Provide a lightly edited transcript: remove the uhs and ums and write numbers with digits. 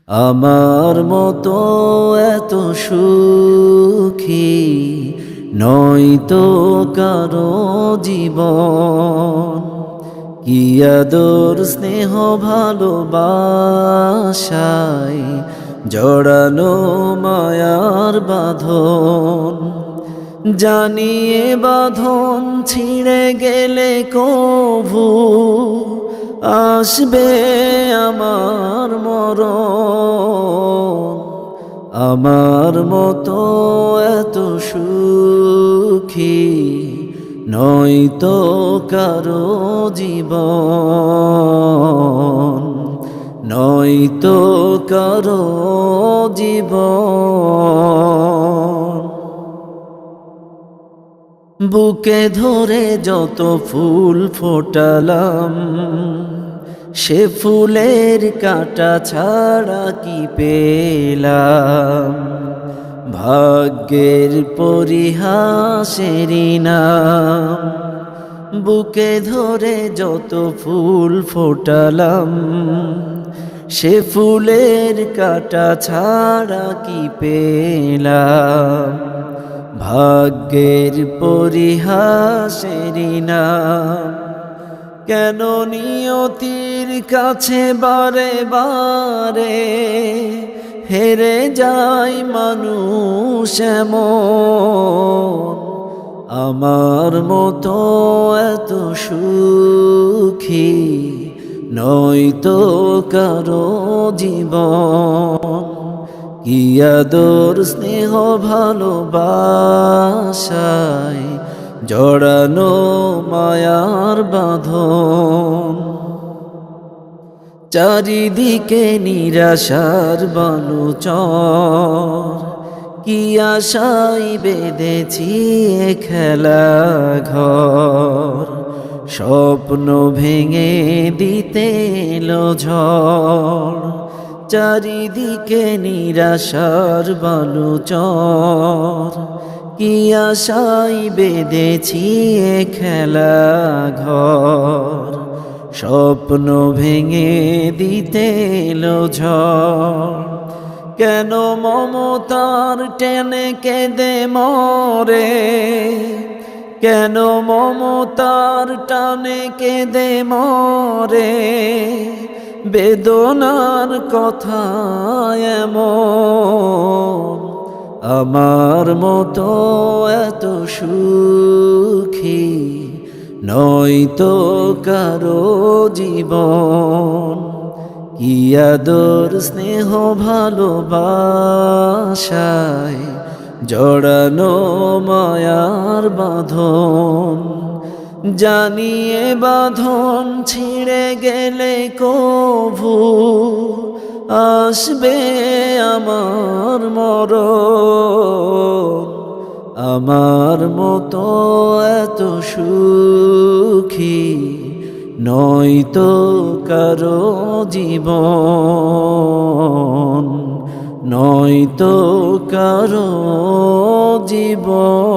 আমার মতো এত সুখী নয়তো কারো জীবন। কি আদর স্নেহ ভালোবাসায় জড়ানো মায়ার বাঁধন। জানিয়ে বাঁধন ছিঁড়ে গেলে কভু আসবে আমার মরণ। আমার মতো এত সুখী নয়তো কারো জীবন, নয়তো কারো জীবন। বুকে ধরে যত ফুল ফোটালাম, সে ফুলের কাঁটা ছাড়া কি পেলাম। ভাগ্যের পরিহাসেরই নাম। বুকে ধরে যত ফুল ফোটালাম, সে ফুলের কাঁটা ছাড়া কি পেলাম। ভাগ্যের পরিহাসেরই নাম। কেন নিয়তির কাছে বারে বারে হেরে যায় মানুষ এমন। আমার মতো এত সুখী নয়তো কারো জীবন। কি আদর স্নেহ ভালোবাসায় জড়ানো মায়ার বাঁধন। চারিদিকে নিরাশার বালুচর, কি আশায় বেঁধেছি এ খেলা ঘর। স্বপ্ন ভেঙে দিতে এলো ঝড়। চারিদিকে নিরাশার বালুচর, কি আশায় বেঁধেছি এ খেলা ঘর। স্বপ্ন ভেঙে দিতে এলো ঝড়। কেন মমতার টেনে কেঁদে মরে, কেন মমতার টানে কেঁদে মরে। বেদনার কথা এমন। আমার মতো এত সুখী নয়তো কারো জীবন। কি আদর স্নেহ ভালোবাসায় জড়ানো মায়ার বাঁধন। জানিয়ে বাঁধন ছিঁড়ে গেলে কভু আসবে আমার মরণ। আমার মতো এত সুখী নয়তো কারো জীবন, নয়তো কারো জীবন।